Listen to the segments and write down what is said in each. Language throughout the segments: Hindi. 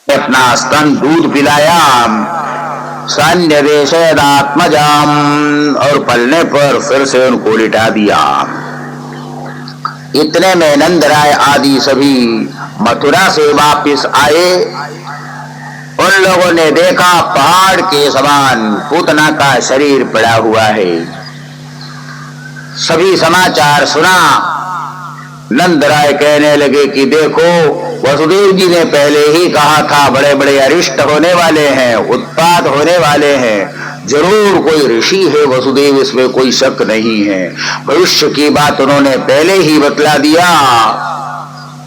अपना स्तन दूध पिलाया, सन्य देशदात्मजाम, और पलने पर फिर से उनको लिटा दिया। इतने में नंदराय आदि सभी मथुरा से वापस आए। उन लोगों ने देखा पहाड़ के समान पूतना का शरीर पड़ा हुआ है। सभी समाचार सुना। नंदराय कहने लगे कि देखो, वसुदेव जी ने पहले ही कहा था बड़े बड़े अरिष्ट होने वाले हैं, उत्पात होने वाले हैं, जरूर कोई ऋषि है वसुदेव, इसमें कोई शक नहीं है। भविष्य की बात उन्होंने पहले ही बतला दिया,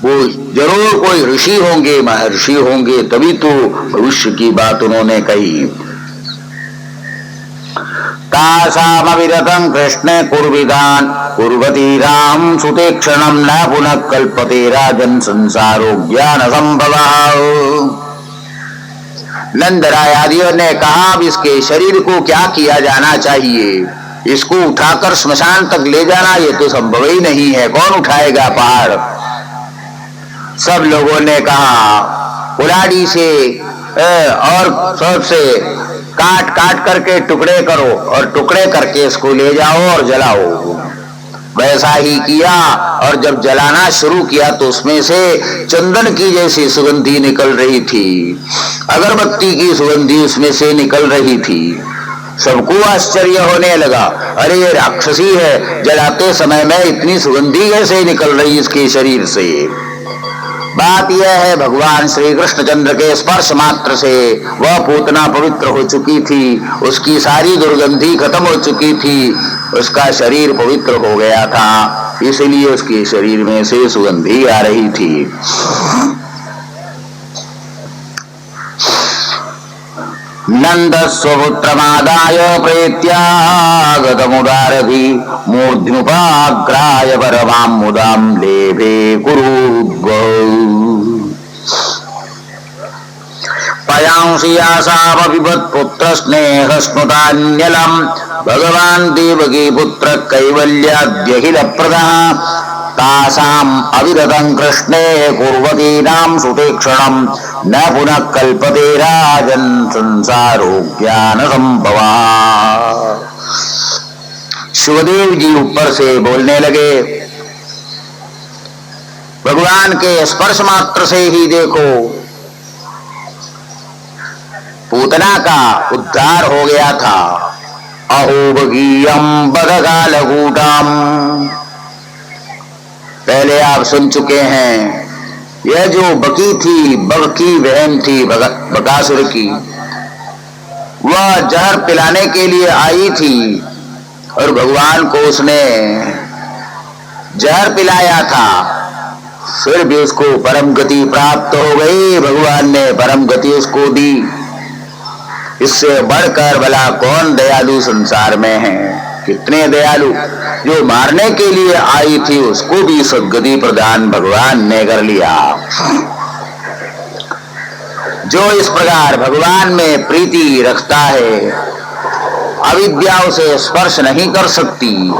वो जरूर कोई ऋषि होंगे, महर्षि होंगे, तभी तो भविष्य की बात उन्होंने कही। तासामविरतं कृष्णे कुर्विदान कुर्वती राम सुते क्षणम न पुनः कल्पते राजन संसारो ज्ञान संभवः। नंदराय आदियों ने कहा, अब इसके शरीर को क्या किया जाना चाहिए? इसको उठाकर स्मशान तक ले जाना ये तो संभव ही नहीं है, कौन उठाएगा पहाड़? सब लोगों ने कहा कुल्हाड़ी से और सबसे काट काट करके टुकड़े करो और टुकड़े करके इसको ले जाओ और जलाओ। वैसा ही किया, और जब जलाना शुरू किया तो उसमें से चंदन की जैसी सुगंधी निकल रही थी, अगरबत्ती की सुगंधी उसमें से निकल रही थी। सबको आश्चर्य होने लगा, अरे ये राक्षसी है, जलाते समय में इतनी सुगंधी कैसे निकल रही इसके शरीर से? बात यह है, भगवान श्री कृष्णचंद्र के स्पर्श मात्र से वह पूतना पवित्र हो चुकी थी, उसकी सारी दुर्गंधी खत्म हो चुकी थी, उसका शरीर पवित्र हो गया था, इसलिए उसके शरीर में से सुगंधी आ रही थी। नंद स्वपुत्रमादाय प्रेत्यागतमुदारभि मूर्ध्युपाग्राय परमां मुदां लेभे कुरुद्वौ। पयांसि यासामपिबत्पुत्र स्नेहस्नुतान्यलं भगवान् देवकी पुत्र कैवल्याद्यखिलप्रदः। तासाम् अविरतं कृष्णे कुर्वतीनां सुतेक्षणं न पुनः कल्पते राजन् संसारो ज्ञान संभवः। सुखदेव जी ऊपर से बोलने लगे, भगवान के स्पर्श मात्र से ही देखो पूतना का उद्धार हो गया था। अहोबगीयम बदगालकूटम, पहले आप सुन चुके हैं, यह जो बकी थी, बग की बहन थी बकासुर की, वह जहर पिलाने के लिए आई थी और भगवान को उसने जहर पिलाया था, फिर भी उसको परम गति प्राप्त हो गई, भगवान ने परम गति उसको दी। इससे बढ़कर भला कौन दयालु संसार में है? कितने दयालु, जो मारने के लिए आई थी उसको भी सद्गति प्रदान भगवान ने कर लिया। जो इस प्रकार भगवान में प्रीति रखता है, अविद्या उसे स्पर्श नहीं कर सकती।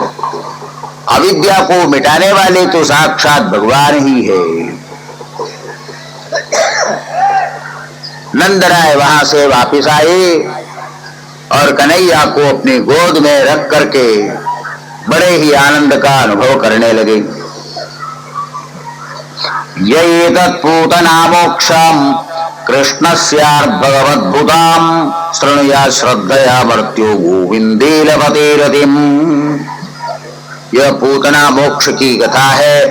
अविद्या को मिटाने वाले तो साक्षात भगवान ही है। नंदराय वहां से वापिस आए और कन्हैया को अपनी गोद में रख करके बड़े ही आनंद का अनुभव करने लगे। ये तत्पूतना मोक्षम कृष्णस्याद्भगवद्भुतां शृणुया श्रद्धया मर्त्यो गोविंदे लभते रतिम। यह पूतना मोक्ष की कथा है,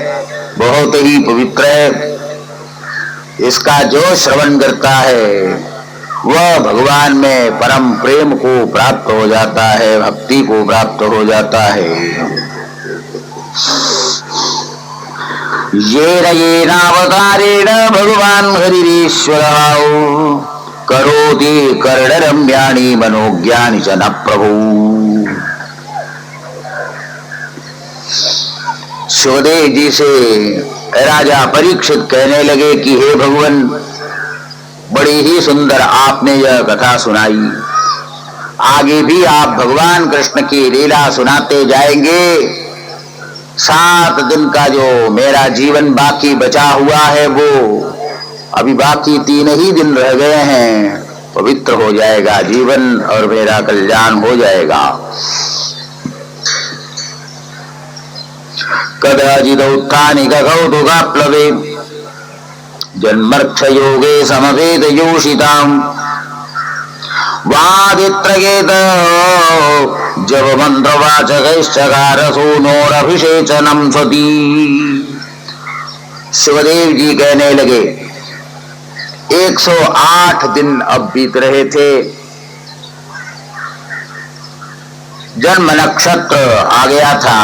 बहुत ही पवित्र है। इसका जो श्रवण करता है वह भगवान में परम प्रेम को प्राप्त हो जाता है, भक्ति को प्राप्त हो जाता है। येनावतारेण भगवान हरिरीश्वरः करोति कर्णरम्याणि मनोज्ञानि च न प्रभु। सुखदेव जी से राजा परीक्षित कहने लगे कि हे भगवान, बड़ी ही सुंदर आपने यह कथा सुनाई, आगे भी आप भगवान कृष्ण की लीला सुनाते जाएंगे। 7 दिन का जो मेरा जीवन बाकी बचा हुआ है वो अभी बाकी 3 ही दिन रह गए हैं, पवित्र हो जाएगा जीवन और मेरा कल्याण हो जाएगा। कदाचिद उत्थानिक कौतुकाप्लवे जन्मर्क्ष योगे समवेद योषिताम् वादित्रगेत जब मंत्रवाचकैश्चकार सूनोरभिषेचनम स्वती। शिवदेव जी कहने लगे 108 दिन अब बीत रहे थे, जन्म नक्षत्र आ गया था।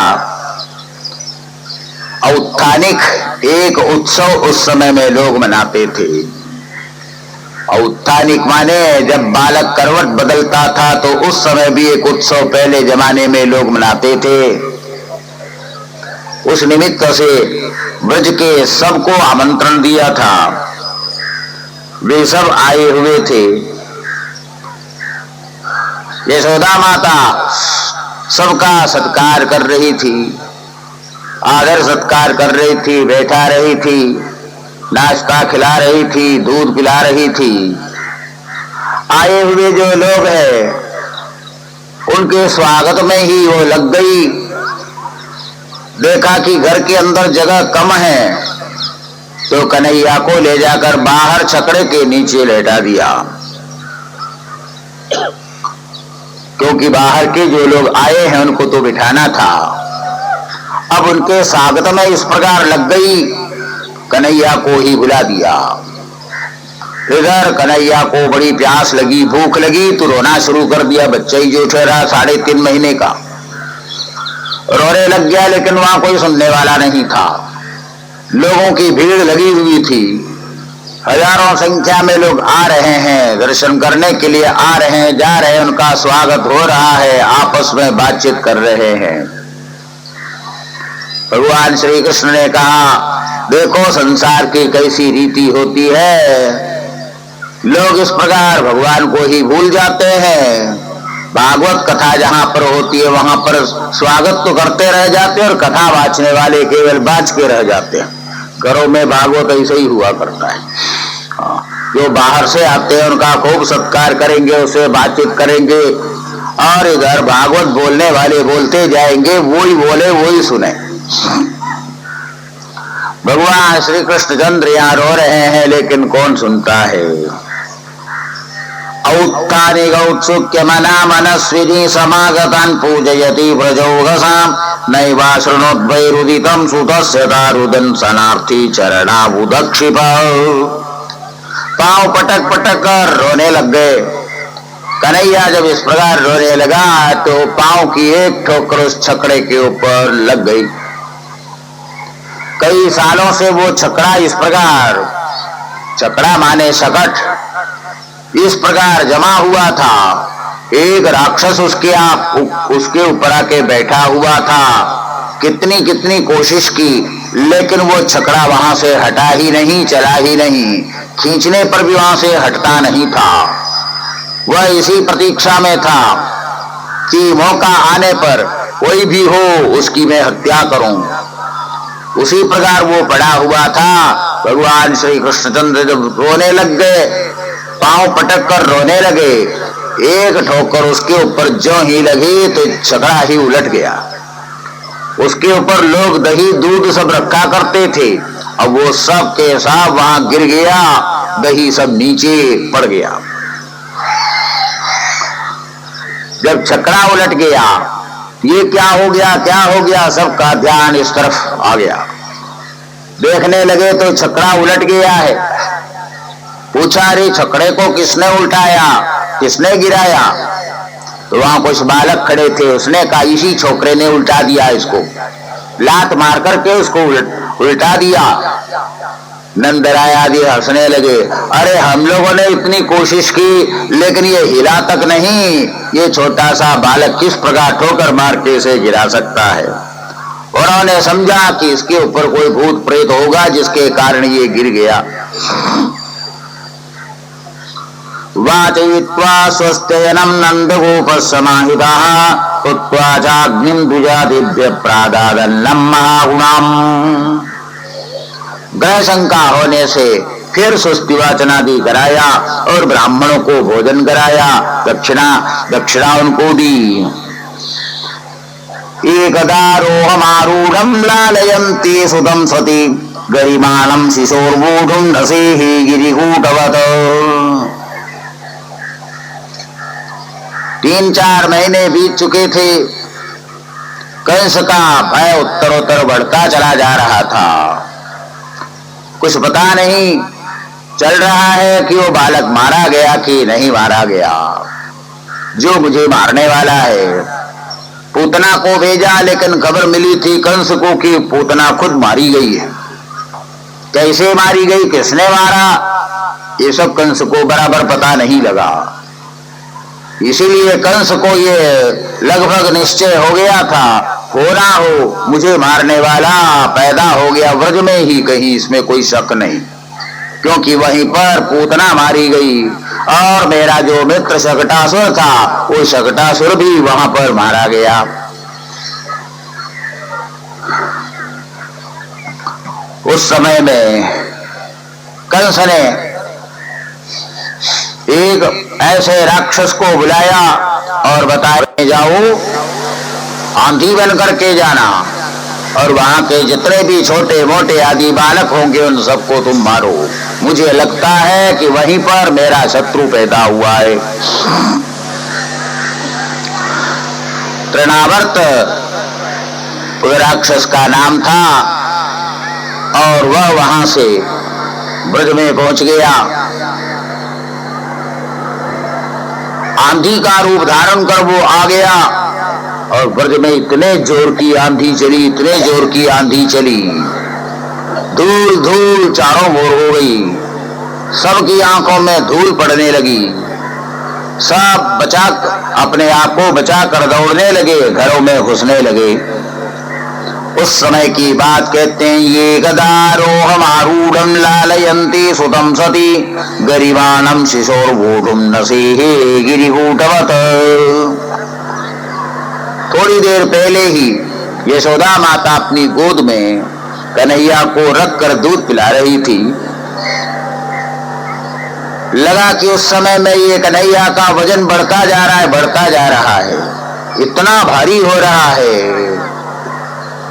औत्थानिक एक उत्सव उस समय में लोग मनाते थे। औत्थानिक माने जब बालक करवट बदलता था तो उस समय भी एक उत्सव पहले जमाने में लोग मनाते थे। उस निमित्त से ब्रज के सबको आमंत्रण दिया था, वे सब आए हुए थे। यशोदा माता सबका सत्कार कर रही थी, आदर सत्कार कर रही थी, बैठा रही थी, नाश्ता खिला रही थी, दूध पिला रही थी। आए हुए जो लोग हैं उनके स्वागत में ही वो लग गई। देखा कि घर के अंदर जगह कम है तो कन्हैया को ले जाकर बाहर छकड़े के नीचे लेटा दिया, क्योंकि बाहर के जो लोग आए हैं उनको तो बिठाना था। अब उनके स्वागत में इस प्रकार लग गई, कन्हैया को ही बुला दिया। इधर कन्हैया को बड़ी प्यास लगी, भूख लगी तो रोना शुरू कर दिया। बच्चा ही जो ठहरा 3.5 महीने का रोने लग गया, लेकिन वहां कोई सुनने वाला नहीं था। लोगों की भीड़ लगी हुई थी, हजारों संख्या में लोग आ रहे हैं, दर्शन करने के लिए आ रहे हैं, जा रहे हैं, उनका स्वागत हो रहा है, आपस में बातचीत कर रहे हैं। भगवान श्री कृष्ण ने कहा, देखो संसार की कैसी रीति होती है, लोग इस प्रकार भगवान को ही भूल जाते हैं। भागवत कथा जहां पर होती है वहां पर स्वागत तो करते रह जाते हैं और कथा वाचने वाले केवल बाच के रह जाते हैं। घरों में भागवत ऐसे ही हुआ करता है। जो बाहर से आते हैं उनका खूब सत्कार करेंगे, उससे बातचीत करेंगे, और इधर भागवत बोलने वाले बोलते जाएंगे, वही बोले वही सुने। भगवान श्री कृष्ण चंद्र यहाँ रो रहे हैं, लेकिन कौन सुनता है। औत्थानिक औत्सुक्य मना मनस्विनी समागतान् पूजयति व्रजौघसाम् नैवा शृणोद्वैरुदितं सुतस्य दारुदन् सनार्थी चरणाबुदक्षिप। पांव पटक पटक कर रोने लग गए। कन्हैया जब इस प्रकार रोने लगा तो पांव की एक ठोकर उस छकड़े के ऊपर लग गई। कई सालों से वो छकड़ा इस प्रकार, छकड़ा माने शकट, इस प्रकार जमा हुआ था। एक राक्षस उसके ऊपर आके बैठा हुआ था। कितनी कितनी कोशिश की, लेकिन वो छकड़ा वहां से हटा ही नहीं, चला ही नहीं, खींचने पर भी वहां से हटता नहीं था। वह इसी प्रतीक्षा में था कि मौका आने पर कोई भी हो उसकी मैं हत्या करूं। उसी प्रकार वो पड़ा हुआ था। भगवान श्री कृष्णचंद्र जब रोने लग गए, पांव पटक कर रोने लगे, एक ठोकर उसके ऊपर जो ही लगी तो छकड़ा ही उलट गया। उसके ऊपर लोग दही दूध सब रखा करते थे, अब वो सब के सब वहां गिर गया, दही सब नीचे पड़ गया। जब छकड़ा उलट गया, ये क्या हो गया, क्या हो गया, सबका ध्यान इस तरफ आ गया। देखने लगे तो छकड़ा उलट गया है। पूछा, अरे छकड़े को किसने उल्टाया, किसने गिराया? तो वहां कुछ बालक खड़े थे, उसने कहा इसी छोकरे ने उल्टा दिया, इसको लात मार करके उसको उल्टा दिया। नंदराय आदि हंसने लगे, अरे हम लोगों ने इतनी कोशिश की लेकिन ये हिला तक नहीं, ये छोटा सा बालक किस प्रकार ठोकर मार के इसे गिरा सकता है। और उन्होंने समझा कि इसके ऊपर कोई भूत प्रेत होगा जिसके कारण ये गिर गया। वाचयित्वा स्वस्त्ययनं नन्दगोपस्समाहिताः उत्वा चाग्निं द्विजादिभ्य प्रादादन्नं महागुणाम्। ग्रह शंका होने से फिर सुस्तिवाचनादि कराया और ब्राह्मणों को भोजन कराया, दक्षिणा उनको दी। एकदारोहमारूढ़ं लालयन्ती सुतं सती गरिमाणं शिशोर्मूढुं नसेहि गिरिकूटवत्। 3-4 महीने बीत चुके थे। कंस का भय उत्तरोत्तर बढ़ता चला जा रहा था। कुछ पता नहीं चल रहा है कि वो बालक मारा गया कि नहीं मारा गया, जो मुझे मारने वाला है। पूतना को भेजा, लेकिन खबर मिली थी कंस को कि पूतना खुद मारी गई है। कैसे मारी गई, किसने मारा, ये सब कंस को बराबर पता नहीं लगा। इसीलिए कंस को ये लगभग निश्चय हो गया था, हो ना हो मुझे मारने वाला पैदा हो गया व्रज में ही कहीं, इसमें कोई शक नहीं। क्योंकि वहीं पर पूतना मारी गई और मेरा जो मित्र शकटासुर था, वो शकटासुर भी वहां पर मारा गया। उस समय में कंस ने एक ऐसे राक्षस को बुलाया और बताया, जाओ आंधी बन करके जाना और वहां के जितने भी छोटे मोटे आदि बालक होंगे उन सबको तुम मारो। मुझे लगता है कि वहीं पर मेरा शत्रु पैदा हुआ है। तृणावर्त राक्षस का नाम था और वह वहां से ब्रज में पहुंच गया। आंधी का रूप धारण कर वो आ गया और ब्रज में इतने जोर की आंधी चली, इतने जोर की आंधी चली, धूल धूल चारों ओर हो गई। सबकी आंखों में धूल पड़ने लगी। सब अपने आप को बचा कर दौड़ने लगे, घरों में घुसने लगे। उस समय की बात कहते हैं, ये गदारोहमारूढ़ं लालयन्ती सुतं सती गरिमाणं शिशोर्मूढुं नसेहि गिरिकूटवत्। थोड़ी देर पहले ही यशोदा माता अपनी गोद में कन्हैया को रख कर दूध पिला रही थी। लगा कि उस समय में ये कन्हैया का वजन बढ़ता जा रहा है, बढ़ता जा रहा है, इतना भारी हो रहा है,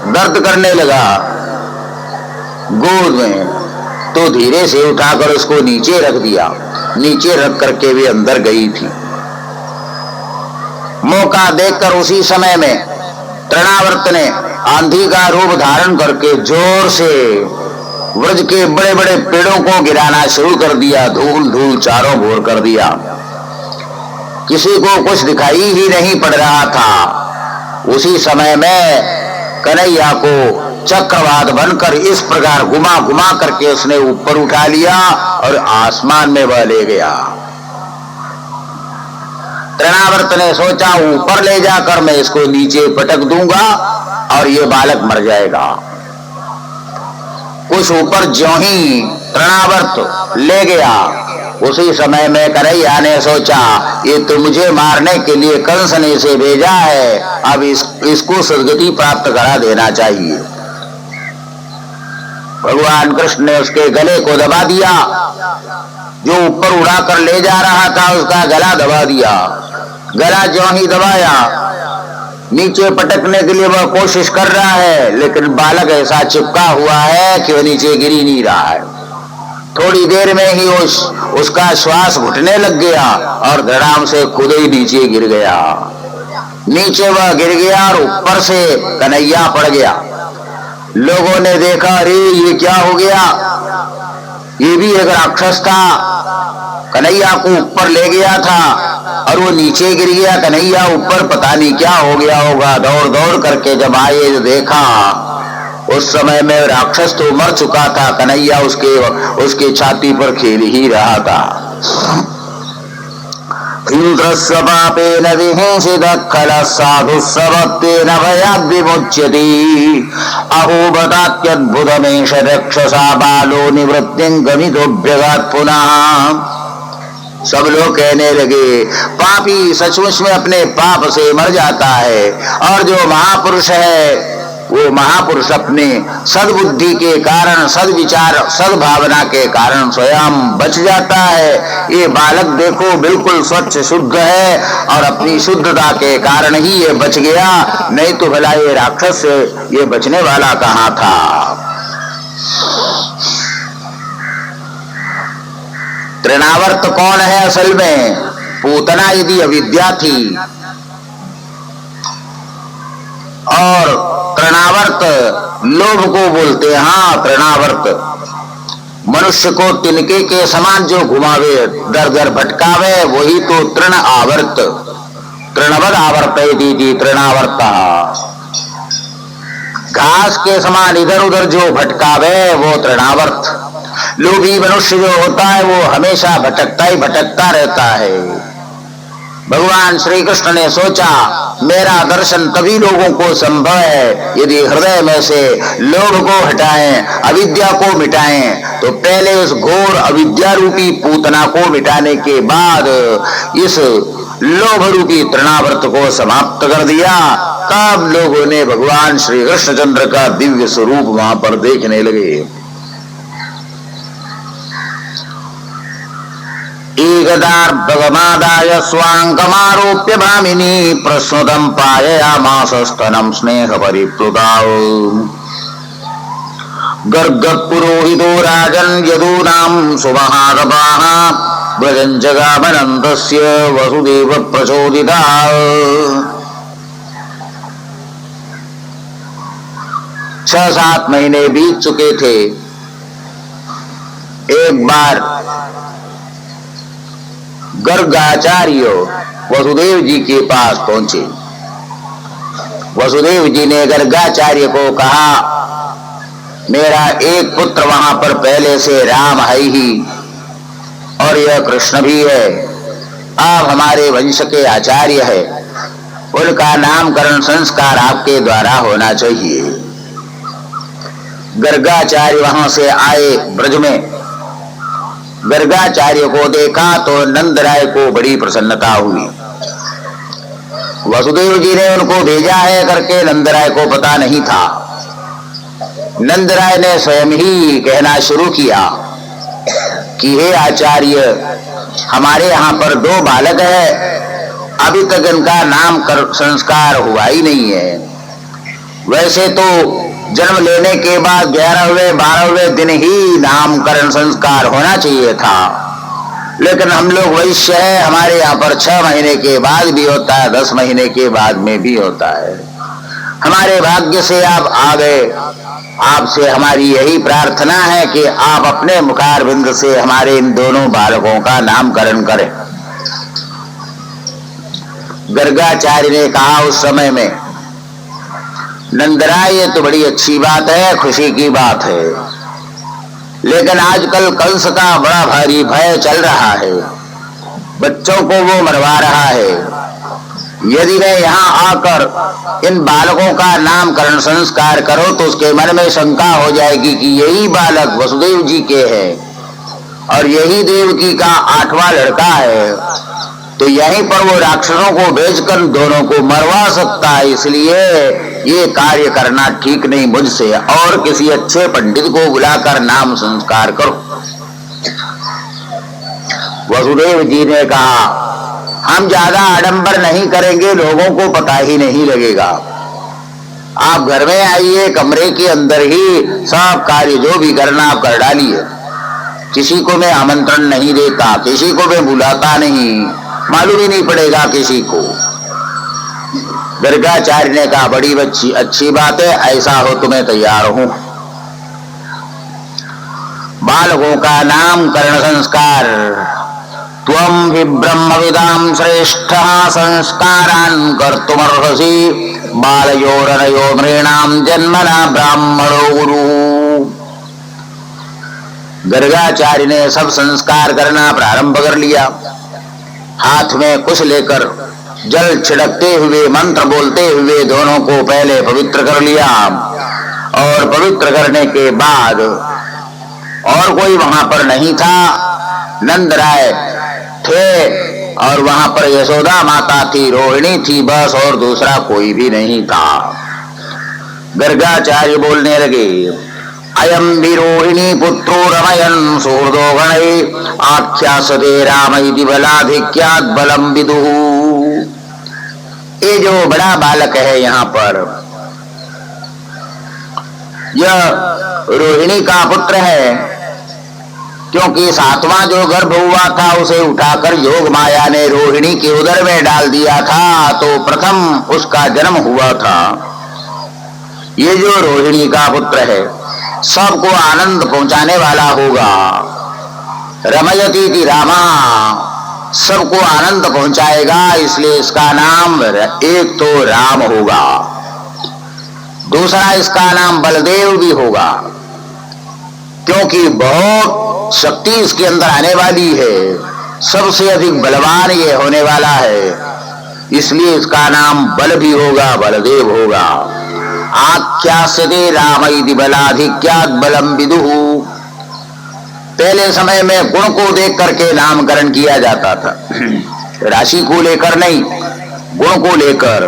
दर्द करने लगा गोद में। तो धीरे से उठाकर उसको नीचे रख दिया। नीचे रख करके भी अंदर गई थी। मौका देखकर उसी समय में तृणावर्त ने आंधी का रूप धारण करके जोर से व्रज के बड़े बड़े पेड़ों को गिराना शुरू कर दिया। धूल धूल चारों ओर कर दिया। किसी को कुछ दिखाई ही नहीं पड़ रहा था। उसी समय में कन्हैया को चक्रवात बनकर इस प्रकार घुमा घुमा करके उसने ऊपर उठा लिया और आसमान में वह ले गया। तृणावर्त ने सोचा, ऊपर ले जाकर मैं इसको नीचे पटक दूंगा और ये बालक मर जाएगा। कुछ ऊपर ज्यों ही तृणावर्त ले गया, उसी समय में कन्हैया ने सोचा, ये तो मुझे मारने के लिए कंस ने इसे भेजा है, अब इसको सद्गति प्राप्त करा देना चाहिए। भगवान कृष्ण ने उसके गले को दबा दिया। जो ऊपर उड़ा कर ले जा रहा था उसका गला दबा दिया। गला ज्यों ही दबाया, नीचे पटकने के लिए वह कोशिश कर रहा है, लेकिन बालक ऐसा चिपका हुआ है कि वह नीचे गिर ही नहीं रहा है। थोड़ी देर में ही उसका श्वास घुटने लग गया और धड़ाम से खुद ही नीचे गिर गया। नीचे वह गिर गया और ऊपर से कन्हैया पड़ गया। लोगों ने देखा, अरे ये क्या हो गया, ये भी एक राक्षस था। कन्हैया को ऊपर ले गया था और वो नीचे गिर गया। कन्हैया ऊपर पता नहीं क्या हो गया होगा। दौड़ दौड़ करके जब आए देखा, उस समय में राक्षस तो मर चुका था। कन्हैया उसके छाती पर खेल ही रहा था। इंद्रस्य पापेन विहिंसित खलः साधु सवत्तेन भयाद् विमुच्यति। अहो बदात्यद्भुतमेष रक्षसा बालो निवृत्तिं गमितोऽभ्यगात् पुनः। सब लोग कहने लगे, पापी सचमुच में अपने पाप से मर जाता है और जो महापुरुष है वो महापुरुष अपने सद्बुद्धि के कारण, सद्विचार, सद्भावना के कारण स्वयं बच जाता है। ये बालक देखो बिल्कुल स्वच्छ शुद्ध है और अपनी शुद्धता के कारण ही ये बच गया, नहीं तो भला ये राक्षस से ये बचने वाला कहाँ था। तृणावर्त कौन है असल में? पूतना यदि अविद्या थी और तृणावर्त लोभ को बोलते हैं। हाँ, तृणावर्त मनुष्य को तिनके के समान जो घुमावे, दर दर भटकावे, वही तो तृण आवर्त, तृणवद आवर्तयति तृणावर्त। घास के समान इधर उधर जो भटकावे वो तृणावर्त। लोभी मनुष्य जो होता है वो हमेशा भटकता ही भटकता रहता है। भगवान श्री कृष्ण ने सोचा मेरा दर्शन तभी लोगों को संभव है यदि हृदय में से लोभ को हटाएं, अविद्या को मिटाएं। तो पहले उस घोर अविद्या रूपी पूतना को मिटाने के बाद इस लोभ रूपी तृणावर्त को समाप्त कर दिया। तब लोगों ने भगवान श्री कृष्णचंद्र का दिव्य स्वरूप वहां पर देखने लगे। एकदार्भगमादाय स्वांकमारोप्य भामिनी प्रस्नुतं पाययामास स्तनं स्नेह परिप्लुताः। गर्गपुरोहितो राजन् यदूनां सुमहातपाः व्रजं जगामनन्दस्य वसुदेव प्रचोदिताः। 6-7 महीने बीत चुके थे। एक बार गर्गाचार्य वसुदेव जी के पास पहुंचे। वसुदेव जी ने गर्गाचार्य को कहा मेरा एक पुत्र वहां पर पहले से राम है ही और यह कृष्ण भी है, आप हमारे वंश के आचार्य है, उनका नामकरण संस्कार आपके द्वारा होना चाहिए। गर्गाचार्य वहां से आए ब्रज में। गर्गाचार्य को देखा तो नंदराय को बड़ी प्रसन्नता हुई। वसुदेव जी ने उनको भेजा है करके नंदराय को पता नहीं था। नंदराय ने स्वयं ही कहना शुरू किया कि हे आचार्य, हमारे यहाँ पर 2 बालक है, अभी तक इनका नाम संस्कार हुआ ही नहीं है। वैसे तो जन्म लेने के बाद 11वें 12वें दिन ही नामकरण संस्कार होना चाहिए था, लेकिन हम लोग वैश्य हैं, हमारे यहाँ पर 6 महीने के बाद भी होता है, 10 महीने के बाद में भी होता है। हमारे भाग्य से आप आ गए। आपसे हमारी यही प्रार्थना है कि आप अपने मुखारविंद से हमारे इन दोनों बालकों का नामकरण करें। गर्गाचार्य ने कहा उस समय में, नंदराय ये तो बड़ी अच्छी बात है, खुशी की बात है, लेकिन आजकल कंस का बड़ा भारी भय चल रहा है, बच्चों को वो मरवा रहा है। यदि मैं यहाँ आकर इन बालकों का नामकरण संस्कार करो तो उसके मन में शंका हो जाएगी कि यही बालक वसुदेव जी के हैं और यही देवकी का 8वां लड़का है, तो यहीं पर वो राक्षसों को भेजकर दोनों को मरवा सकता है। इसलिए ये कार्य करना ठीक नहीं मुझसे, और किसी अच्छे पंडित को बुलाकर नाम संस्कार करो। वसुदेव जी ने कहा हम ज्यादा आडंबर नहीं करेंगे, लोगों को पता ही नहीं लगेगा। आप घर में आइए, कमरे के अंदर ही सब कार्य जो भी करना आप कर डालिए। किसी को मैं आमंत्रण नहीं देता, किसी को मैं बुलाता नहीं, मालूम ही नहीं पड़ेगा किसी को। गर्गाचार्य ने कहा बड़ी अच्छी बात है, ऐसा हो तो मैं तैयार हूं। बालकों का नामकरण संस्कार, त्वं हि ब्रह्मविदां श्रेष्ठः संस्कारान् कर्तुमर्हसि, बालयोरनयो नृणां जन्मना ब्राह्मणो गुरु। गर्गाचार्य ने सब संस्कार करना प्रारंभ कर लिया। हाथ में कुश लेकर जल छिड़कते हुए, मंत्र बोलते हुए दोनों को पहले पवित्र कर लिया, और पवित्र करने के बाद और कोई वहां पर नहीं था। नंदराय थे और वहां पर यशोदा माता थी, रोहिणी थी, बस, और दूसरा कोई भी नहीं था। गर्गाचार्य बोलने लगे, अयम विरोहिणी पुत्रो रमयन सुहृदो गणे आख्यासते राम इति बलाधिक्यात् बलम विदुः। ये जो बड़ा बालक है यहाँ पर, यह रोहिणी का पुत्र है, क्योंकि सातवां जो गर्भ हुआ था उसे उठाकर योग माया ने रोहिणी के उदर में डाल दिया था, तो प्रथम उसका जन्म हुआ था। ये जो रोहिणी का पुत्र है सबको आनंद पहुंचाने वाला होगा। रमयती रामा, सबको आनंद पहुंचाएगा, इसलिए इसका नाम एक तो राम होगा, दूसरा इसका नाम बलदेव भी होगा, क्योंकि बहुत शक्ति इसके अंदर आने वाली है, सबसे अधिक बलवान ये होने वाला है, इसलिए इसका नाम बल भी होगा, बलदेव होगा। आख्यास्यते राम इति बलाधिक्यात् बलम विदुः। पहले समय में गुण को देख करके नामकरण किया जाता था, राशि को लेकर नहीं, गुण को लेकर।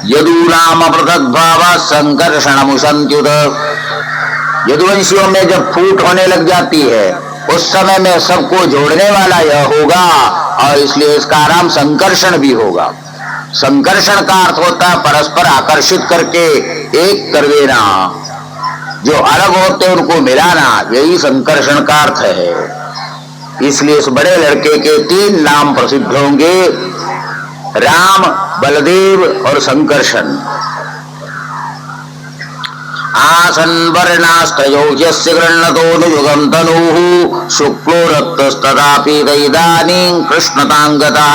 यदूनाम पृथक भाव संकर्षणमुसंत्युत। यदुवंशियों में जब फूट होने लग जाती है उस समय में सबको जोड़ने वाला यह होगा, और इसलिए इसका नाम संकर्षण भी होगा। संकर्षण का अर्थ होता है परस्पर आकर्षित करके एक कर देना, जो अलग होते उनको मिलाना, यही संकर्षण का अर्थ है। इसलिए इस बड़े लड़के के 3 नाम प्रसिद्ध होंगे, राम, बलदेव और संकर्षण। आसन वर्णास्त्रयो यस्य गृह्णतोऽनुयुगं तनूः शुक्लो रक्तस्तथापि इदानीं कृष्णतांगतः।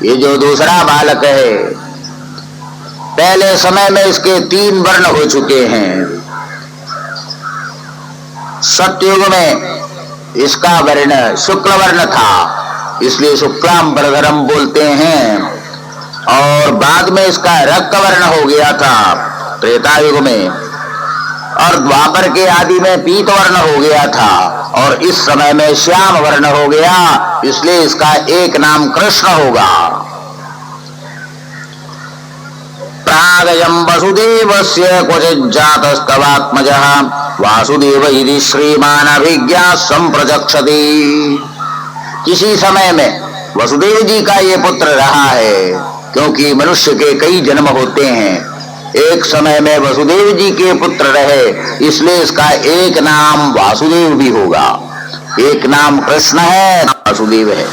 ये जो दूसरा बालक है, पहले समय में इसके 3 वर्ण हो चुके हैं। सतयुग में इसका वर्ण शुक्ल वर्ण था, इसलिए शुक्लांबरधरम बोलते हैं, और बाद में इसका रक्त वर्ण हो गया था त्रेतायुग में, और द्वापर के आदि में पीत वर्ण हो गया था, और इस समय में श्याम वर्ण हो गया, इसलिए इसका एक नाम कृष्ण होगा। प्रागयं वसुदेवस्य क्वचित् जातस्तवात्मजः वासुदेव इति श्रीमान अभिज्ञा संप्रचक्षति। किसी समय में वसुदेव जी का ये पुत्र रहा है, क्योंकि मनुष्य के कई जन्म होते हैं, एक समय में वसुदेव जी के पुत्र रहे, इसलिए इसका एक नाम वासुदेव भी होगा। एक नाम कृष्ण है, वासुदेव है।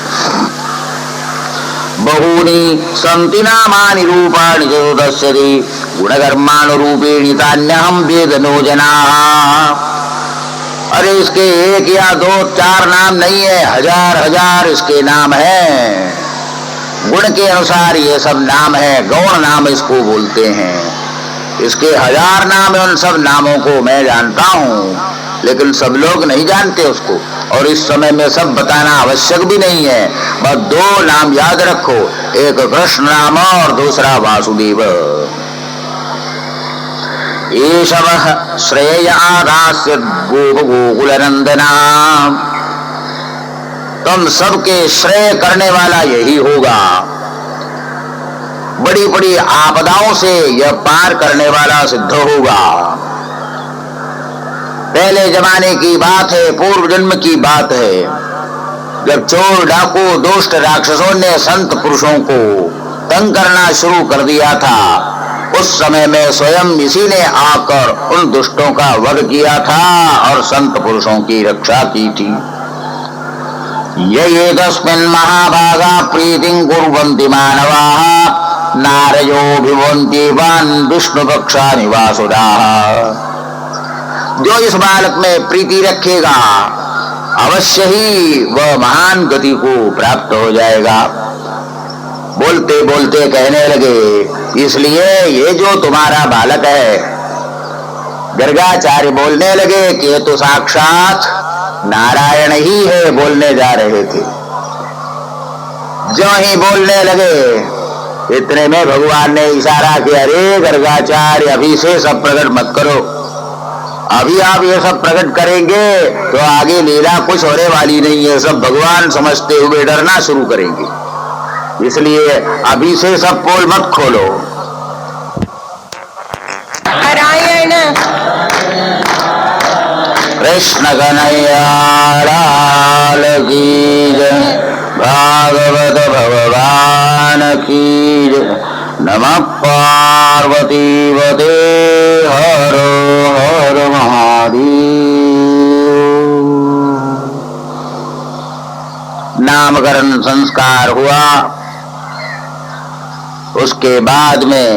बहूनि सन्ति नामानि रूपाणि चतुर्दशति गुणकर्मानुरूपेणि तान्यहं वेदनो जनाः। अरे इसके 1 या 2 4 नाम नहीं है, हजार हजार इसके नाम हैं। गुण के अनुसार ये सब नाम है, गौण नाम इसको बोलते हैं। इसके 1000 नाम है, उन सब नामों को मैं जानता हूँ, लेकिन सब लोग नहीं जानते उसको, और इस समय में सब बताना आवश्यक भी नहीं है। बस 2 नाम याद रखो, एक कृष्ण नाम और दूसरा वासुदेव। एषवः श्रेय आदास्य गोकुलनंदना। तुम सबके श्रेय करने वाला यही होगा, बड़ी बड़ी आपदाओं से यह पार करने वाला सिद्ध होगा। पहले जमाने की बात है, पूर्व जन्म की बात है, जब चोर डाकू दुष्ट राक्षसों ने संत पुरुषों को तंग करना शुरू कर दिया था, उस समय में स्वयं इसी ने आकर उन दुष्टों का वध किया था और संत पुरुषों की रक्षा की थी। ये तस्मिन् महाभागा प्रीतिं कुर्वन्ति मानवाः नारयो भिवन्ति वान् विष्णु पक्षा निवासुदाः। जो इस बालक में प्रीति रखेगा अवश्य ही वह महान गति को प्राप्त हो जाएगा। बोलते बोलते कहने लगे, इसलिए ये जो तुम्हारा बालक है, गर्गाचार्य बोलने लगे कि ये तो साक्षात नारायण ही है, बोलने जा रहे थे। जो ही बोलने लगे इतने में भगवान ने इशारा किया, अरे गर्गाचार्य अभी से सब प्रकट मत करो, अभी आप ये सब प्रकट करेंगे तो आगे लीला कुछ होने वाली नहीं है, सब भगवान समझते हुए डरना शुरू करेंगे, इसलिए अभी से सब पोल मत खोलो। कृष्ण कन्हैया लाल की जय, भागवत भगवान की जय। नमः पार्वती पते हर हर महादेव। नामकरण संस्कार हुआ। उसके बाद में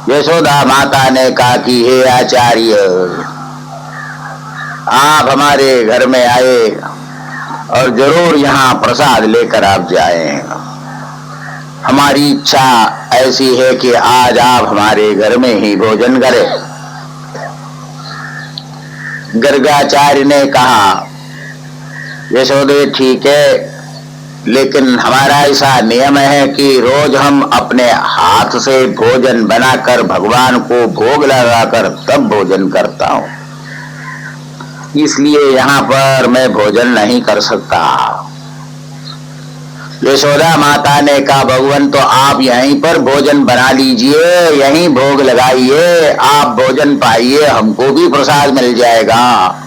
यशोदा माता ने कहा कि हे आचार्य, आप हमारे घर में आए और जरूर यहाँ प्रसाद लेकर आप जाएं। हमारी इच्छा ऐसी है कि आज आप हमारे घर में ही भोजन करें। गर्गाचार्य ने कहा, यशोदे ठीक है, लेकिन हमारा ऐसा नियम है कि रोज हम अपने हाथ से भोजन बनाकर भगवान को भोग लगाकर तब भोजन करता हूँ, इसलिए यहाँ पर मैं भोजन नहीं कर सकता। यशोदा माता ने कहा, भगवान तो आप यहीं पर भोजन बना लीजिए, यहीं भोग लगाइए, आप भोजन पाइए, हमको भी प्रसाद मिल जाएगा।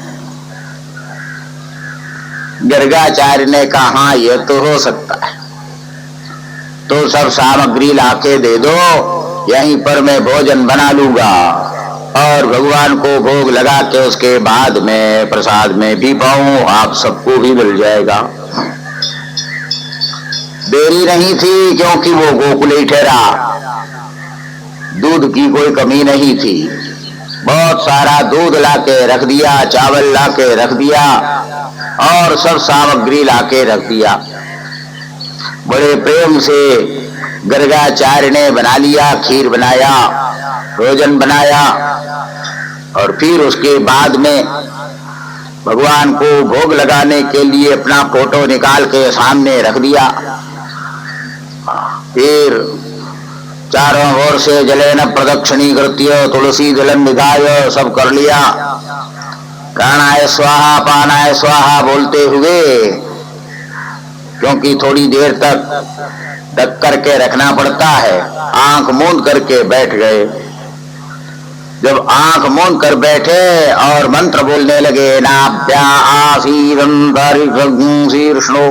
गर्गाचार्य ने कहा, हाँ ये तो हो सकता है, तो सब सामग्री लाके दे दो, यहीं पर मैं भोजन बना लूंगा और भगवान को भोग लगा के उसके बाद में प्रसाद में भी पाऊं, आप सबको भी मिल जाएगा। देरी नहीं थी, क्योंकि वो गोकुल ही ठहरा, दूध की कोई कमी नहीं थी। बहुत सारा दूध लाके रख दिया, चावल लाके रख दिया और सब सामग्री लाके रख दिया। बड़े प्रेम से गर्गाचार्य ने बना लिया, खीर बनाया, भोजन बनाया और फिर उसके बाद में भगवान को भोग लगाने के लिए अपना फोटो निकाल के सामने रख दिया। फिर चारों ओर से जलेन प्रदक्षिणी कृत्य तुलसी जलन निधाय सब कर लिया। प्राणाय स्वाहा पानाय स्वाहा बोलते हुए, क्योंकि थोड़ी देर तक ढक करके रखना पड़ता है, आंख मूंद करके बैठ गए। जब आंख मूंद कर बैठे और मंत्र बोलने लगे, नाभ्या आसीदं शीर्ष्णो,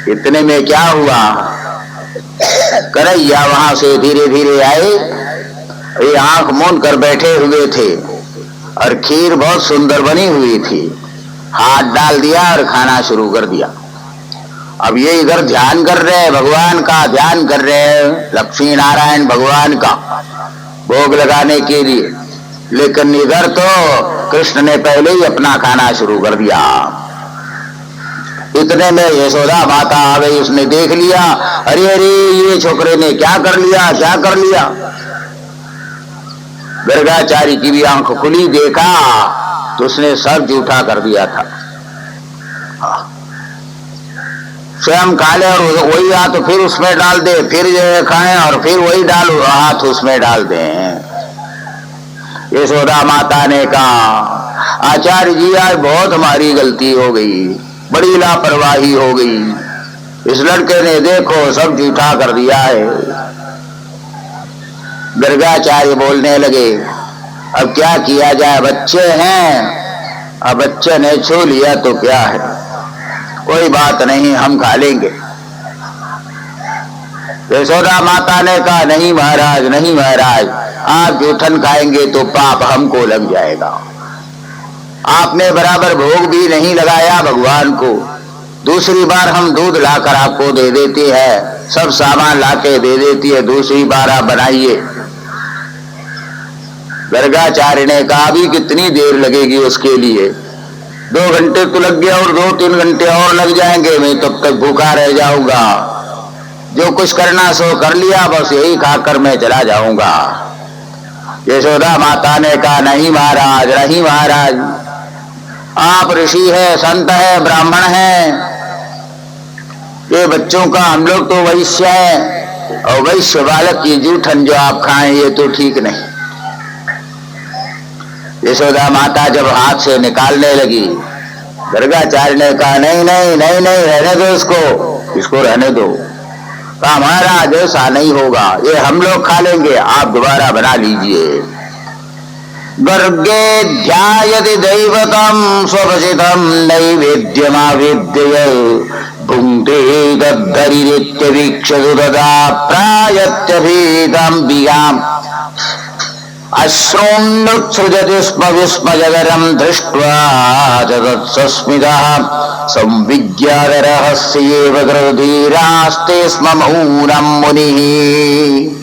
इतने में क्या हुआ, करैया वहां से धीरे धीरे आए। ये आंख मूंद कर बैठे हुए थे और खीर बहुत सुंदर बनी हुई थी, हाथ डाल दिया और खाना शुरू कर दिया। अब ये इधर ध्यान कर रहे हैं, भगवान का ध्यान कर रहे हैं, लक्ष्मी नारायण भगवान का भोग लगाने के लिए, लेकिन इधर तो कृष्ण ने पहले ही अपना खाना शुरू कर दिया। इतने में यशोदा माता आ गई, उसने देख लिया, अरे अरे ये छोकरे ने क्या कर लिया, क्या कर लिया। गर्गाचार्य की भी आंख खुली, देखा तो उसने सर जूठा कर दिया था। स्वयं खा ले और वही हाथ फिर उसमें डाल दे, फिर ये खाएं और फिर वही हाथ उसमें डाल दें। यशोदा माता ने कहा, आचार्य जी आज बहुत हमारी गलती हो गई, बड़ी लापरवाही हो गई, इस लड़के ने देखो सब जूठा कर दिया है। गर्गाचार्य बोलने लगे, अब क्या किया जाए, बच्चे हैं, अब बच्चे ने छू लिया तो क्या है, कोई बात नहीं, हम खा लेंगे। यशोदा माता ने कहा, नहीं महाराज, नहीं महाराज, आप जूठन खाएंगे तो पाप हमको लग जाएगा। आपने बराबर भोग भी नहीं लगाया भगवान को, दूसरी बार हम दूध लाकर आपको दे देती है, सब सामान लाके दे देती है, दूसरी बार आप बनाइए। गर्गाचार्य ने कहा, अभी कितनी देर लगेगी उसके लिए, 2 घंटे तो लग गया और 2-3 घंटे और लग जाएंगे, मैं तब तक भूखा रह जाऊंगा। जो कुछ करना सो कर लिया, बस यही खाकर मैं चला जाऊंगा। यशोदा माता ने कहा, नहीं महाराज, नहीं महाराज, आप ऋषि है, संत है, ब्राह्मण है, ये बच्चों का, हम लोग तो वैश्य है, और वैश्य बालक की जूठन जो आप खाएं ये तो ठीक नहीं। यशोदा माता जब हाथ से निकालने लगी, गर्गाचार्य ने कहा, नहीं नहीं नहीं नहीं, रहने दो इसको, इसको रहने दो। कहा, महाराज ऐसा नहीं होगा, ये हम लोग खा लेंगे, आप दोबारा बना लीजिए। गर्गे ध्यायति दैवतं स्ववसितं नैवेद्यमावेद्य भुङ्क्ते तद्धरिरित्यवीक्षतु तदा प्रायत्यभीताम्बिकाम् अश्रून्नुत्सृजति स्म विस्मयकरं दृष्ट्वा च तत्सस्मितः संविज्ञातरहस्येव कृतधीरास्ते स्म मौनं मुनिः।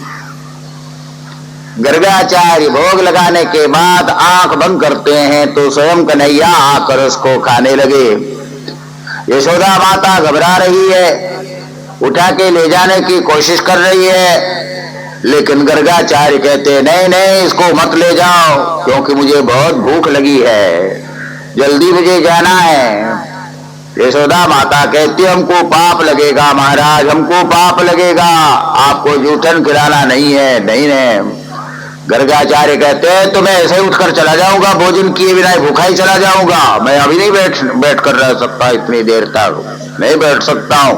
गर्गाचार्य भोग लगाने के बाद आंख बंद करते हैं तो स्वयं कन्हैया आकर उसको खाने लगे। यशोदा माता घबरा रही है, उठा के ले जाने की कोशिश कर रही है, लेकिन गर्गाचार्य कहते नहीं नहीं इसको मत ले जाओ, क्योंकि मुझे बहुत भूख लगी है, जल्दी मुझे जाना है। यशोदा माता कहती हमको पाप लगेगा महाराज, हमको पाप लगेगा, आपको जूठन खिलाना नहीं है। नहीं नहीं, गर्गाचार्य कहते हैं तो मैं ऐसे उठकर चला जाऊंगा, भोजन किए बिना भूखा ही चला जाऊंगा, मैं अभी नहीं बैठ कर रह सकता, इतनी देर तक नहीं बैठ सकता हूं।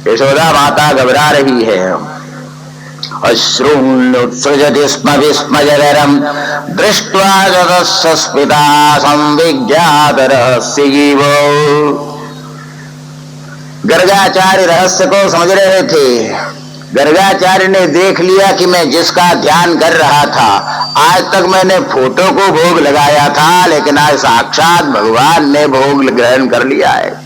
यशोदा माता घबरा रही है। अश्रून्नुत्सृजति स्म विस्मयकरं दृष्ट्वा जगत्सस्मिता संविज्ञातरहस्येव। गर्गाचार्य रहस्य को समझ रहे थे। गर्गाचार्य ने देख लिया कि मैं जिसका ध्यान कर रहा था, आज तक मैंने फोटो को भोग लगाया था, लेकिन आज साक्षात भगवान ने भोग ग्रहण कर लिया है।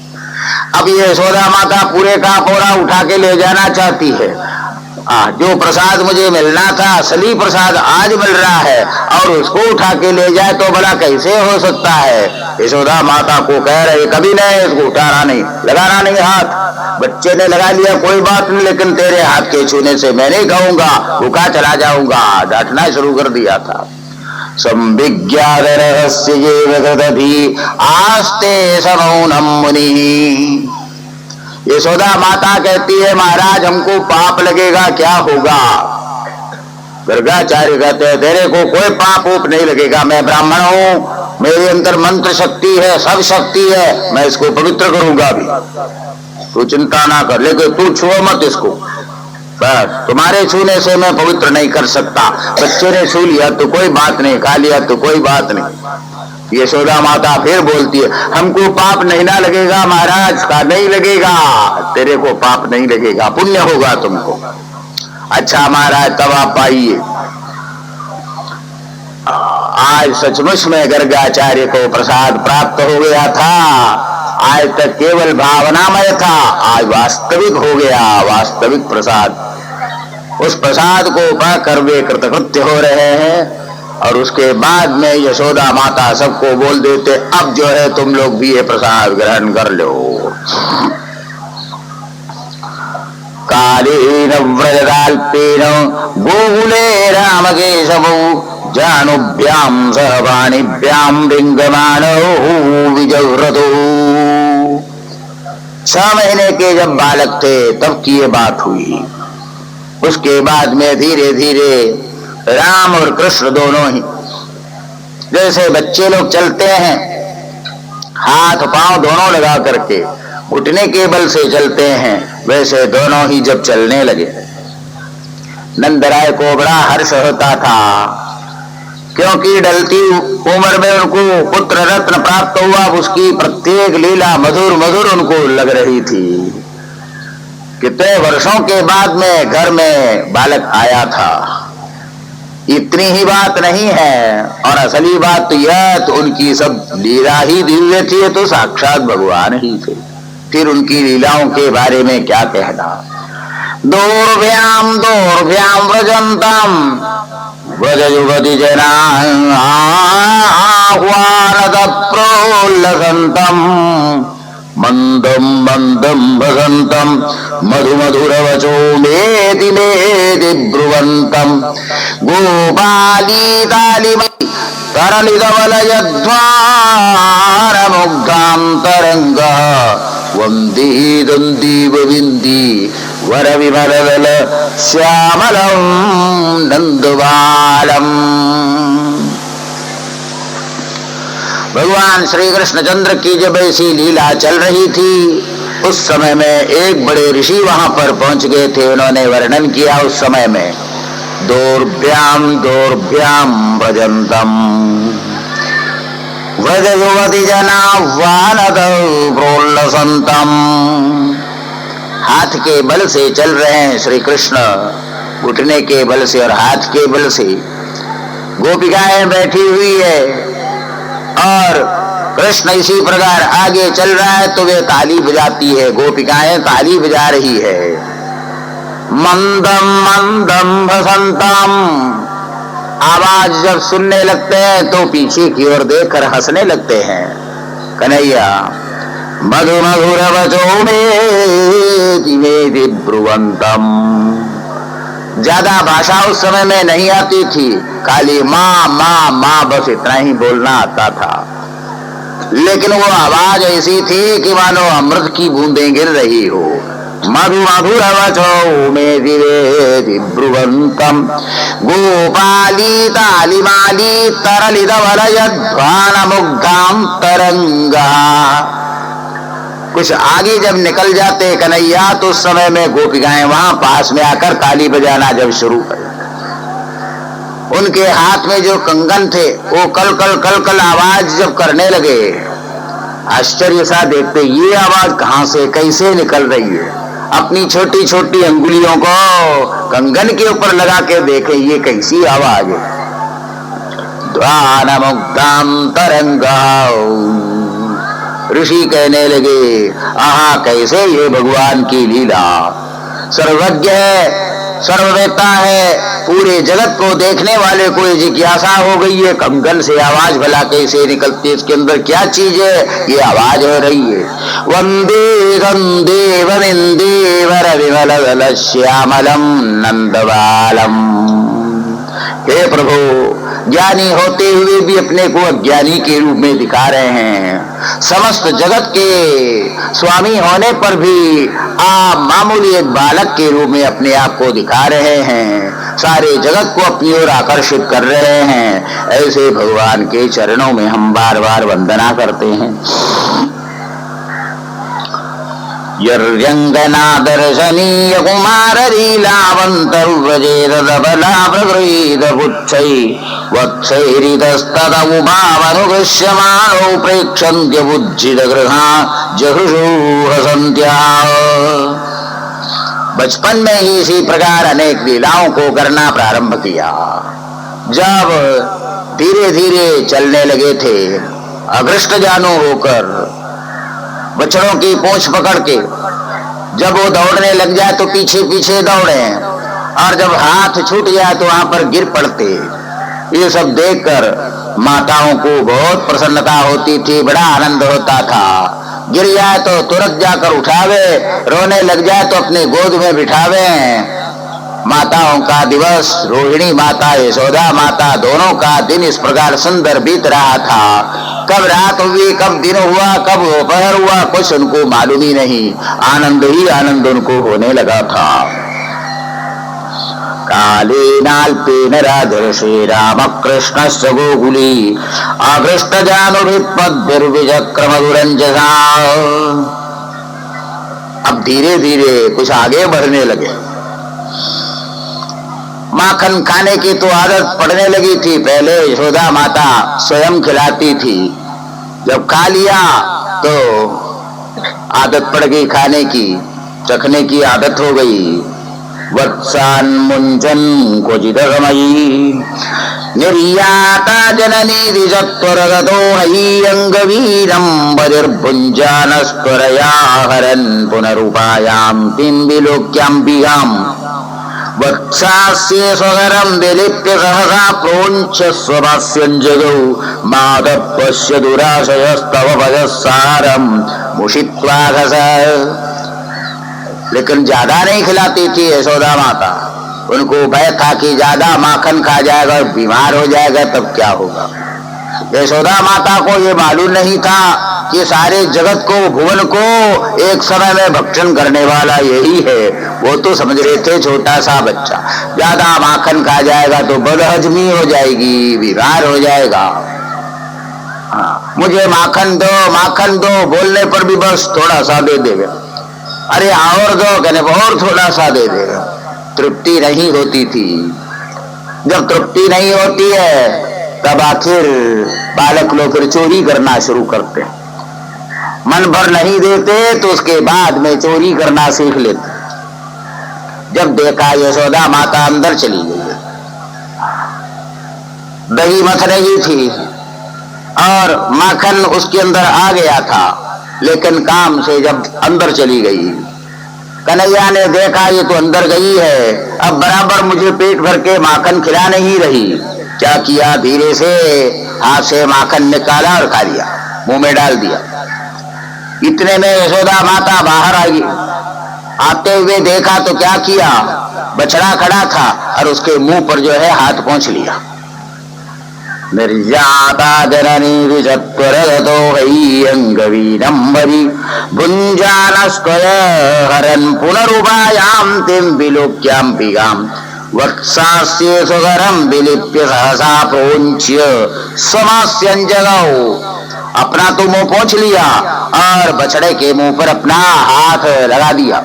अब ये यशोदा माता पूरे का पूरा उठा के ले जाना चाहती है। जो प्रसाद मुझे मिलना था, असली प्रसाद आज मिल रहा है, और उसको उठा के ले जाए तो भला कैसे हो सकता है। यशोदा माता को कह रहे कभी नहीं, इसको उठाना नहीं, लगाना नहीं हाथ। बच्चे ने लगा लिया कोई बात नहीं, लेकिन तेरे हाथ के छूने से मैं नहीं खाऊंगा, भूखा चला जाऊंगा, डांटना शुरू कर दिया था। संविज्ञातरहस्येव आस्ते समौनं मुनिः। यशोदा माता कहती है महाराज हमको पाप लगेगा, क्या होगा। गर्गाचार्य कहते हैं तेरे को कोई पाप ऊप नहीं लगेगा, मैं ब्राह्मण हूं, मेरे अंदर मंत्र शक्ति है, सब शक्ति है, मैं इसको पवित्र करूंगा भी, तू चिंता ना कर, लेकिन तू छुओ मत इसको, बस तुम्हारे छूने से मैं पवित्र नहीं कर सकता। बच्चे ने छू लिया तो कोई बात नहीं, खा लिया तो कोई बात नहीं। यशोदा माता फिर बोलती है हमको पाप नहीं ना लगेगा महाराज, का नहीं लगेगा, तेरे को पाप नहीं लगेगा, पुण्य होगा तुमको। अच्छा महाराज तब आप आइए। आज सचमुच में गर्गाचार्य को प्रसाद प्राप्त हो गया था। आज तक केवल भावनामय था, आज वास्तविक हो गया, वास्तविक प्रसाद। उस प्रसाद को पाकर वे कृतकृत्य हो रहे हैं। और उसके बाद में यशोदा माता सबको बोल देते अब जो है तुम लोग भी ये प्रसाद ग्रहण कर लो। कालेन व्रजदाल्पेन गोकुले रामकेशवौ जानुभ्यां सहवाणिभ्यां विंगमानो विजव्रतो। 6 महीने के जब बालक थे तब की ये बात हुई। उसके बाद में धीरे धीरे राम और कृष्ण दोनों ही, जैसे बच्चे लोग चलते हैं हाथ पांव दोनों लगा करके, घुटने के बल से चलते हैं, वैसे दोनों ही जब चलने लगे। नंदराय को बड़ा हर्ष होता था, क्योंकि ढलती उम्र में उनको पुत्र रत्न प्राप्त हुआ। उसकी प्रत्येक लीला मधुर मधुर उनको लग रही थी। कितने वर्षों के बाद में घर में बालक आया था। इतनी ही बात नहीं है, और असली बात तो यह तो उनकी सब लीला ही दिव्य थी, तो साक्षात भगवान ही थे। फिर उनकी लीलाओं के बारे में क्या कहना। दोर्भ्याम दोर्भ्याम व्रजंतम व्रजयुगति जनान् आह्वानद प्रोल्लसंतम मंदम मंदम भसंतम मधुमधुरवचो मेति मेति ब्रुवंतम गोपाली तालिमयि तरलितवलयध्वारमुग्धां तरंगः वन्दे दन्दीवविन्दी वरविमलदल श्यामलं नंदबालम्। भगवान श्री कृष्णचंद्र की जब ऐसी लीला चल रही थी, उस समय में एक बड़े ऋषि वहां पर पहुंच गए थे। उन्होंने वर्णन किया उस समय में दोर्भ्याम दोर्भ्याम भजन्तम व्रज युवती जना वानद प्रोल्लसंतम। हाथ के बल से चल रहे हैं श्री कृष्ण, घुटने के बल से और हाथ के बल से। गोपिकाएं बैठी हुई है और कृष्ण इसी प्रकार आगे चल रहा है तो वे ताली बजाती है, गोपिकाएं ताली बजा रही है। मंदम मंदम भसंतम, आवाज जब सुनने लगते हैं तो पीछे की ओर देखकर हंसने लगते हैं। कन्हैया मधु मधुर वचो में ब्रुवंतम। ज्यादा भाषा उस समय में नहीं आती थी, खाली माँ माँ माँ बस इतना ही बोलना आता था, लेकिन वो आवाज ऐसी थी कि मानो अमृत की बूंदें गिर रही हो। मधु मधुर वचो में ब्रुवंतम गोपाली तालिमाली तरलित वलयध्वान मुग्धाम तरंगा। कुछ आगे जब निकल जाते कन्हैया तो उस समय में गोपिकाएं वहां पास में आकर ताली बजाना जब शुरू कर, उनके हाथ में जो कंगन थे वो कल कल कल कल आवाज जब करने लगे, आश्चर्य सा देखते ये आवाज कहां से कैसे निकल रही है। अपनी छोटी छोटी अंगुलियों को कंगन के ऊपर लगा के देखे ये कैसी आवाज है। ध्वान मुग्धाम तरंगा। ऋषि कहने लगे आहा कैसे ये भगवान की लीला, सर्वज्ञ है, सर्ववेता है, पूरे जगत को देखने वाले को जिज्ञासा हो गई है कंगन से आवाज भला कैसे निकलती है, इसके अंदर क्या चीज है, ये आवाज हो रही है। वंदे गंदे वनिंदे वर विमल श्यामलम नंदबालम। हे प्रभु, ज्ञानी होते हुए भी अपने को अज्ञानी के रूप में दिखा रहे हैं, समस्त जगत के स्वामी होने पर भी आप मामूली एक बालक के रूप में अपने आप को दिखा रहे हैं, सारे जगत को अपनी ओर आकर्षित कर रहे हैं। ऐसे भगवान के चरणों में हम बार बार वंदना करते हैं। यर्यंगना दर्शनीय कुमार लीलावंतर्व्रजेद दबला प्रगृहीत पुच्छै वत्सैरितस्तद उभावनुगृह्यमाणो प्रेक्षन्त्य बुज्झित गृहा जघृषु हसन्त्या। बचपन में ही इसी प्रकार अनेक लीलाओं को करना प्रारंभ किया। जब धीरे धीरे चलने लगे थे अग्रष्ट जानू होकर, बछड़ों की पूंछ पकड़ के, जब वो दौड़ने लग जाए तो पीछे पीछे दौड़े, और जब हाथ छूट जाए तो वहां पर गिर पड़ते। ये सब देखकर माताओं को बहुत प्रसन्नता होती थी, बड़ा आनंद होता था। गिर जाए तो तुरंत जाकर उठावे, रोने लग जाए तो अपने गोद में बिठावे। माताओं का दिवस, रोहिणी माता यशोदा माता दोनों का दिन इस प्रकार सुंदर बीत रहा था। कब रात हुई, कब दिन हुआ, कब दोपहर हुआ, कुछ उनको मालूम ही नहीं। आनंद ही आनंद उनको होने लगा था। कालेनाल्पेन राधर्षे राम कृष्ण गोकुली आकृष्ट जानुभिपद्भिर्विचक्रमदुरंजसा। अब धीरे धीरे कुछ आगे बढ़ने लगे। माखन खाने की तो आदत पड़ने लगी थी। पहले यशोदा माता स्वयं खिलाती थी, जब खा लिया तो आदत पड़ गई खाने की, चखने की आदत हो गई। वत्सान मुंचन क्वचिदगमयी निर्याता जननी दिजत्वरगतो हयि अंगवीरं बधिर्भुञ्जानस्त्वरया हरन् पुनरुपायां पिम्बिलोक्याम्बिकाम् वत्सास्य स्वगरं विलिप्य सहसा प्रोञ्च स्वभास्यञ्जगौ मातः पश्य दुराशयस्तव भजसारं मुषित्वा घस। लेकिन ज्यादा नहीं खिलाती थी यशोदा माता। उनको भय था कि ज्यादा माखन खा जाएगा और बीमार हो जाएगा तब क्या होगा। यशोदा माता को ये मालूम नहीं था कि सारे जगत को, भुवन को एक समय में भक्षण करने वाला यही है। वो तो समझ रहे थे छोटा सा बच्चा ज्यादा माखन खा जाएगा तो बदहजमी हो जाएगी, बीमार हो जाएगा। हाँ, मुझे माखन दो बोलने पर भी बस थोड़ा सा दे देगा, अरे और दो कहने और थोड़ा सा दे देगा, तृप्ति नहीं होती थी। जब तृप्ति नहीं होती है तब आखिर बालक लोग फिर चोरी करना शुरू करते हैं। मन भर नहीं देते तो उसके बाद में चोरी करना सीख लेते। जब देखा यशोदा माता अंदर चली गई, दही मथ रही थी और माखन उसके अंदर आ गया था, लेकिन काम से जब अंदर चली गई, कन्हैया ने देखा ये तो अंदर गई है, अब बराबर मुझे पेट भर के माखन खिला नहीं रही। क्या किया, धीरे से हाथ से माखन निकाला और खा लिया, मुंह में डाल दिया। इतने में यशोदा माता बाहर आई। आते हुए देखा तो क्या किया, बछड़ा खड़ा था और उसके मुंह पर जो है हाथ पहुंच लिया। निर्जाता जननी विचत्वरगतो वै अंगवीनंबरी भुंजानस्त्वय हरन् पुनरुपायां तिं विलोक्यां पिगां वत्सास्य सुगरं विलिप्य सहसा प्रोंच्य समास्यं जगौ। अपना तो मुंह पहुंच लिया और बछड़े के मुंह पर अपना हाथ लगा दिया।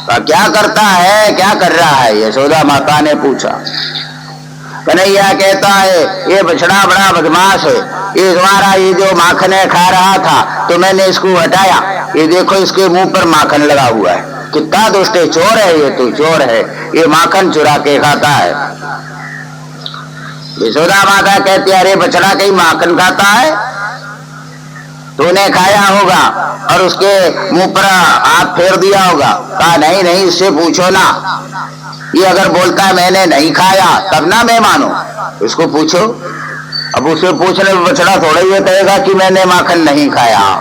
तो क्या करता है, क्या कर रहा है, यशोदा माता ने पूछा। कन्हैया कहता है ये बछड़ा बड़ा बदमाश है, ये तुम्हारा ये जो माखन खा रहा था तो मैंने इसको हटाया, ये देखो इसके मुंह पर माखन लगा हुआ है, कितना दुष्ट है, चोर है, ये तो चोर है, ये माखन चुरा के खाता है। यशोदा माता कहती है अरे बछड़ा कहीं माखन खाता है, तूने खाया होगा और उसके मुंह पर हाथ फेर दिया होगा। कहा नहीं नहीं, इससे पूछो ना, ये अगर बोलता है मैंने नहीं खाया तब ना मैं मानो, इसको पूछो। अब उससे पूछने में बछड़ा थोड़ा ये कहेगा कि मैंने माखन नहीं खाया।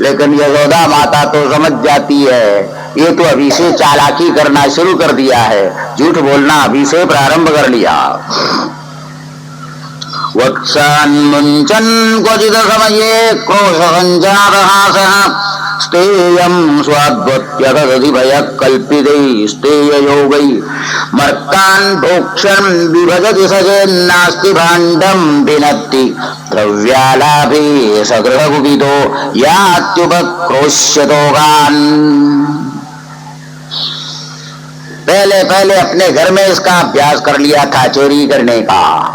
लेकिन यशोदा माता तो समझ जाती है ये तो अभी से चालाकी करना शुरू कर दिया है, झूठ बोलना अभी से प्रारंभ कर लिया। वत्सान्मुञ्चन् क्वचित् समये क्रोशसञ्जातहासः स्तेयं स्वाद्वत्यगदधिभयः कल्पितैः स्तेययोगैः मर्कान् भोक्ष्यन् विभजति सजेन्नास्ति भाण्डं भिनत्ति द्रव्यालाभे सगृहकुपितो यात्युपक्रोश्यतोगान्। पहले पहले अपने घर में इसका अभ्यास कर लिया था चोरी करने का।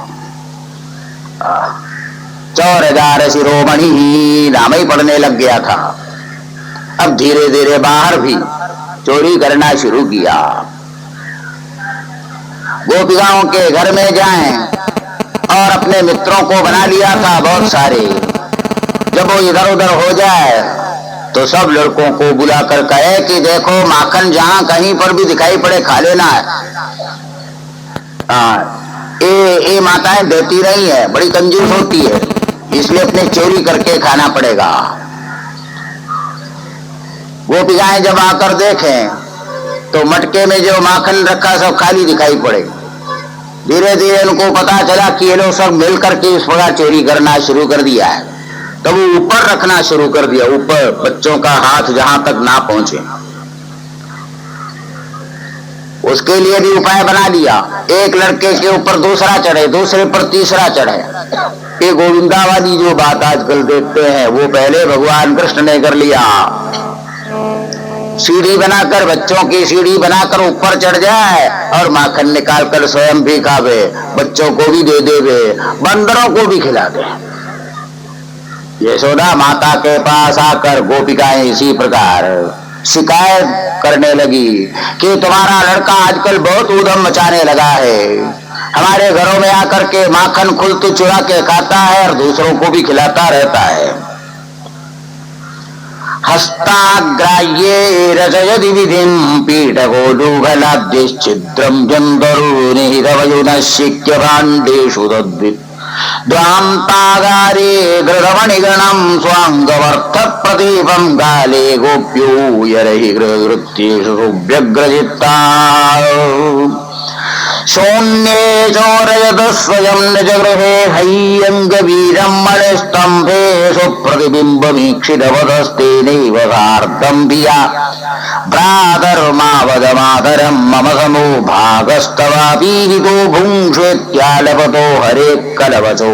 चौरदार शिरोमणि ही नाम ही पढ़ने लग गया था। अब धीरे धीरे बाहर भी चोरी करना शुरू किया। गोपिकाओं के घर में जाएं और अपने मित्रों को बना लिया था बहुत सारे। जब वो इधर उधर हो जाए तो सब लड़कों को बुलाकर कहे कि देखो माखन जहां कहीं पर भी दिखाई पड़े खा लेना है। ये माताएं देती नहीं है, बड़ी कंजूस होती है, इसलिए अपने चोरी करके खाना पड़ेगा। गोपिकाएं जब आकर देखें तो मटके में जो माखन रखा सब खाली दिखाई पड़े। धीरे धीरे उनको पता चला कि ये लोग सब मिल करके इस प्रकार चोरी करना शुरू कर दिया है। तब वो ऊपर रखना शुरू कर दिया, ऊपर बच्चों का हाथ जहां तक ना पहुंचे। उसके लिए भी उपाय बना लिया। एक लड़के के ऊपर दूसरा चढ़े, दूसरे पर तीसरा चढ़े। ये गोविंदा वाली जो बात आजकल देखते हैं वो पहले भगवान कृष्ण ने कर लिया। सीढ़ी बनाकर, बच्चों की सीढ़ी बनाकर ऊपर चढ़ जाए और माखन निकालकर स्वयं भी खावे, बच्चों को भी दे देवे, बंदरों को भी खिला दे। यशोदा माता के पास आकर गोपिकाएं इसी प्रकार शिकायत करने लगी कि तुम्हारा लड़का आजकल बहुत ऊधम मचाने लगा है, हमारे घरों में आकर के माखन खुलत चुरा के खाता है और दूसरों को भी खिलाता रहता है। हस्ताग्राह्ये रचयति विधिं पीठकोलूघलाद्यश्चिद्रं जन्तरूनिहितवयुनश्चिक्य भाण्डेषु तद्वित् द्वान्तागारे गृहमणिगणं स्वाङ्गवर्थप्रदीपं काले गोप्यूयरहि गृहकृत्येषु व्यग्रचित्ता शून्ये चोरयत स्वयं निजगृहे हैयङ्गवीरं मणिस्तम्भे सुप्रतिबिम्बमीक्षितवदस्तेनैव सार्धं धिया भ्रातर्मावदमातरं मम समो भागस्तवापीहितो भुङ्क्ष्वेत्यालपतो हरे कलवचो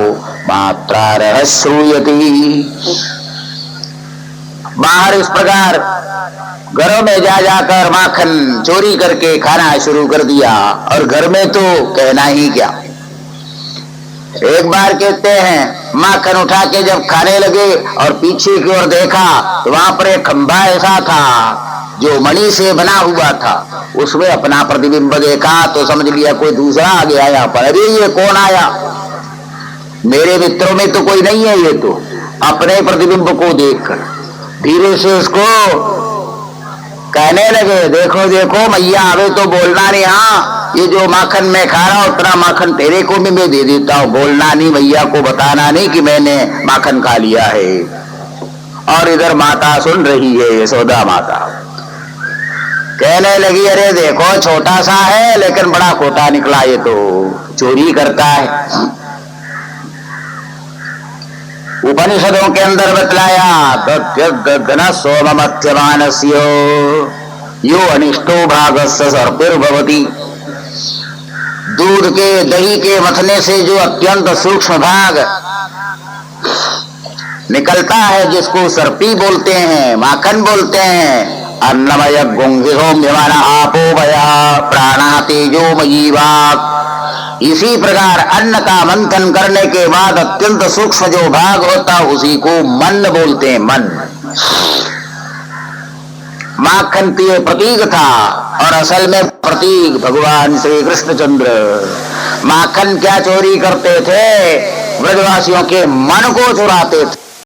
मात्रारः श्रूयति। बाहर इस प्रकार घरों में जा जाकर माखन चोरी करके खाना शुरू कर दिया, और घर में तो कहना ही क्या। एक बार कहते हैं माखन उठा के जब खाने लगे और पीछे की ओर देखा तो वहां पर एक खंभा ऐसा था जो मणि से बना हुआ था, उसमें अपना प्रतिबिंब देखा तो समझ लिया कोई दूसरा आ गया यहाँ पर। अरे ये कौन आया, मेरे मित्रों में तो कोई नहीं है, ये तो अपने प्रतिबिंब को देखकर धीरे से उसको कहने लगे, देखो देखो मैया आवे तो बोलना नहीं, हाँ ये जो माखन मैं खा रहा हूं उतना माखन तेरे को भी मैं दे देता हूं, बोलना नहीं, मैया को बताना नहीं कि मैंने माखन खा लिया है। और इधर माता सुन रही है, यशोदा माता कहने लगी, अरे देखो छोटा सा है लेकिन बड़ा खोटा निकला, ये तो चोरी करता है। उपनिषदों के अंदर बतलाया, सोम मध्यमानस्यो यो अनिष्टो भागस्य सर्पिर्भवति। दूध के दही के मथने से जो अत्यंत सूक्ष्म भाग निकलता है जिसको सर्पी बोलते हैं, माखन बोलते हैं, अन्नमय गुंगिहोम्यमाना आपो भया प्राणा तेजो मयी वाक्। इसी प्रकार अन्न का मंथन करने के बाद अत्यंत सूक्ष्म जो भाग होता उसी को मन बोलते हैं, मन। माखन प्रिय प्रतीक था और असल में प्रतीक भगवान श्री कृष्णचंद्र। माखन क्या चोरी करते थे, ब्रजवासियों के मन को चुराते थे।